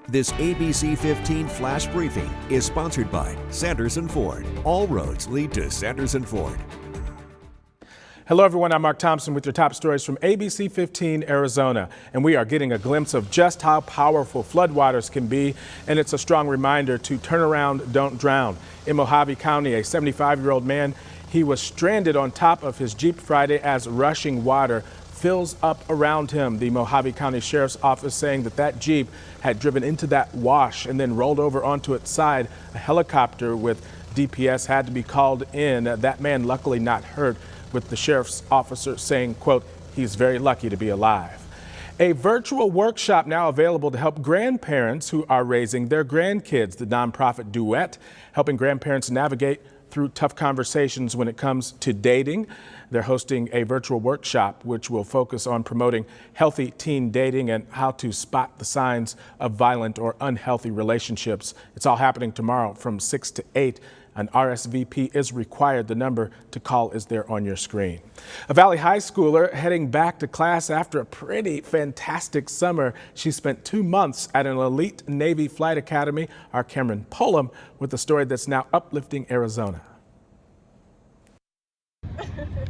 This ABC15 Flash Briefing is sponsored by Sanderson Ford. All roads lead to Sanderson Ford. Hello everyone, I'm Mark Thompson with your top stories from ABC15 Arizona, and we are getting a glimpse of just how powerful floodwaters can be, and it's a strong reminder to turn around, don't drown. In Mohave County, a 75-year-old man, he was stranded on top of his Jeep Friday as rushing water fills up around him. The Mohave County Sheriff's Office saying that Jeep had driven into that wash and then rolled over onto its side. A helicopter with DPS had to be called in. That man luckily not hurt, with the sheriff's officer saying, quote, he's very lucky to be alive. A virtual workshop now available to help grandparents who are raising their grandkids. The nonprofit Duet helping grandparents navigate through tough conversations when it comes to dating. They're hosting a virtual workshop which will focus on promoting healthy teen dating and how to spot the signs of violent or unhealthy relationships. It's all happening tomorrow from 6 to 8. An RSVP is required. The number to call is there on your screen. A Valley High schooler heading back to class after a pretty fantastic summer. She spent 2 months at an elite Navy flight academy. Our Cameron Pullum with the story that's now uplifting Arizona.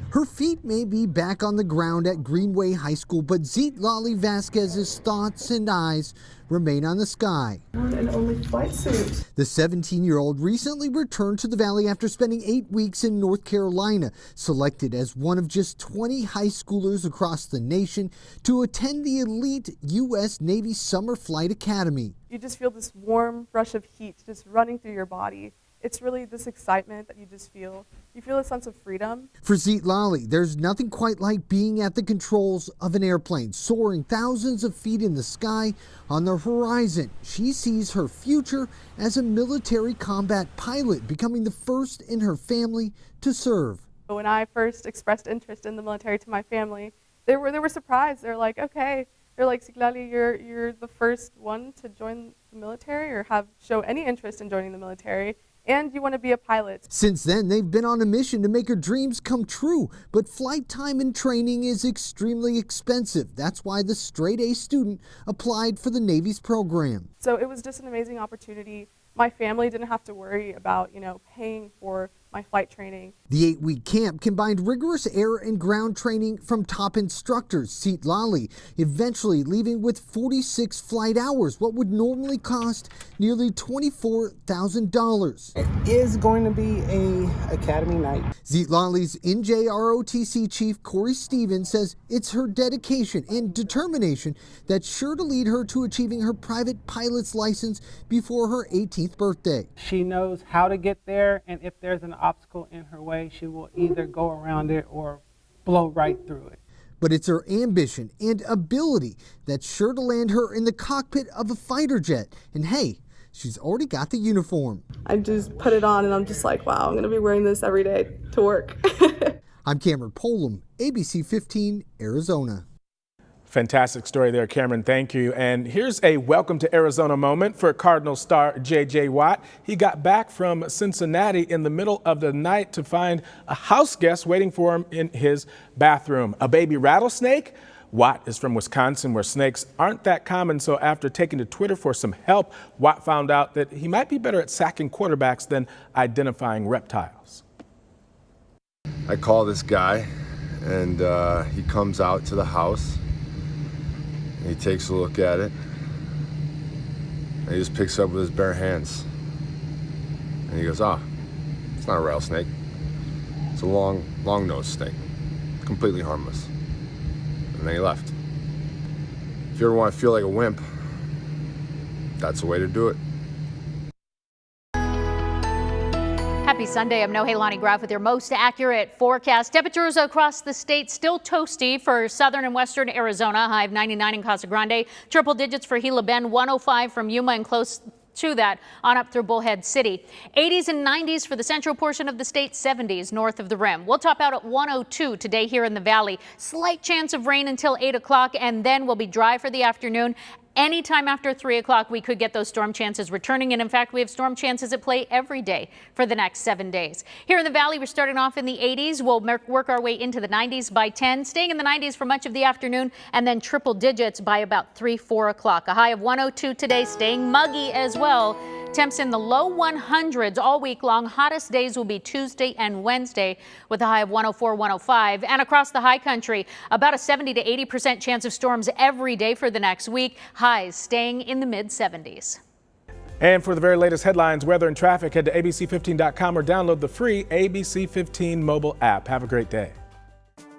Her feet may be back on the ground at Greenway High School, but Zitlali Vasquez's thoughts and eyes remain on the sky. One and only flight suit. The 17-year-old recently returned to the Valley after spending 8 weeks in North Carolina, selected as one of just 20 high schoolers across the nation to attend the elite U.S. Navy Summer Flight Academy. You just feel this warm rush of heat just running through your body. It's really this excitement that you just feel. You feel a sense of freedom. For Zitlali, there's nothing quite like being at the controls of an airplane, soaring thousands of feet in the sky. On the horizon, she sees her future as a military combat pilot, becoming the first in her family to serve. When I first expressed interest in the military to my family, they were surprised. They're like, okay. They're like, Zitlali, you're the first one to join the military or show any interest in joining the military. And you want to be a pilot. Since then, they've been on a mission to make her dreams come true. But flight time and training is extremely expensive. That's why the straight-A student applied for the Navy's program. So it was just an amazing opportunity. My family didn't have to worry about, paying for my flight training. The 8-week camp combined rigorous air and ground training from top instructors. Zitlali eventually leaving with 46 flight hours, what would normally cost nearly $24,000. It is going to be a academy night. Zitlali's NJROTC chief Corey Stevens says it's her dedication and determination that's sure to lead her to achieving her private pilot's license before her 18th birthday. She knows how to get there, and if there's an obstacle in her way, she will either go around it or blow right through it. But it's her ambition and ability that's sure to land her in the cockpit of a fighter jet. And hey, she's already got the uniform. I just put it on and I'm just like, wow, I'm going to be wearing this every day to work. I'm Cameron Pullum, ABC15 Arizona. Fantastic story there, Cameron. Thank you. And here's a welcome to Arizona moment for Cardinal star J.J. Watt. He got back from Cincinnati in the middle of the night to find a house guest waiting for him in his bathroom. A baby rattlesnake? Watt is from Wisconsin, where snakes aren't that common. So after taking to Twitter for some help, Watt found out that he might be better at sacking quarterbacks than identifying reptiles. I call this guy, and he comes out to the house. He takes a look at it, and he just picks it up with his bare hands. And he goes, it's not a rattlesnake. It's a long-nosed snake, completely harmless. And then he left. If you ever want to feel like a wimp, that's the way to do it. Happy Sunday. I'm Nohelani Graf with your most accurate forecast. Temperatures across the state still toasty for southern and western Arizona. High of 99 in Casa Grande. Triple digits for Gila Bend, 105 from Yuma, and close to that on up through Bullhead City. 80s and 90s for the central portion of the state, 70s north of the rim. We'll top out at 102 today here in the valley. Slight chance of rain until 8 o'clock, and then we'll be dry for the afternoon Anytime after 3 o'clock, we could get those storm chances returning. And in fact, we have storm chances at play every day for the next 7 days. Here in the valley, we're starting off in the 80s. We'll work our way into the 90s by 10, staying in the 90s for much of the afternoon, and then triple digits by about 3, 4 o'clock. A high of 102 today, staying muggy as well. Temps in the low 100s all week long. Hottest days will be Tuesday and Wednesday with a high of 104, 105. And across the high country, about a 70 to 80% chance of storms every day for the next week. Highs staying in the mid 70s. And for the very latest headlines, weather and traffic, head to abc15.com or download the free ABC15 mobile app. Have a great day.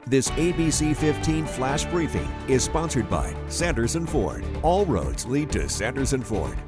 This ABC15 Flash Briefing is sponsored by Sanderson Ford. All roads lead to Sanderson Ford.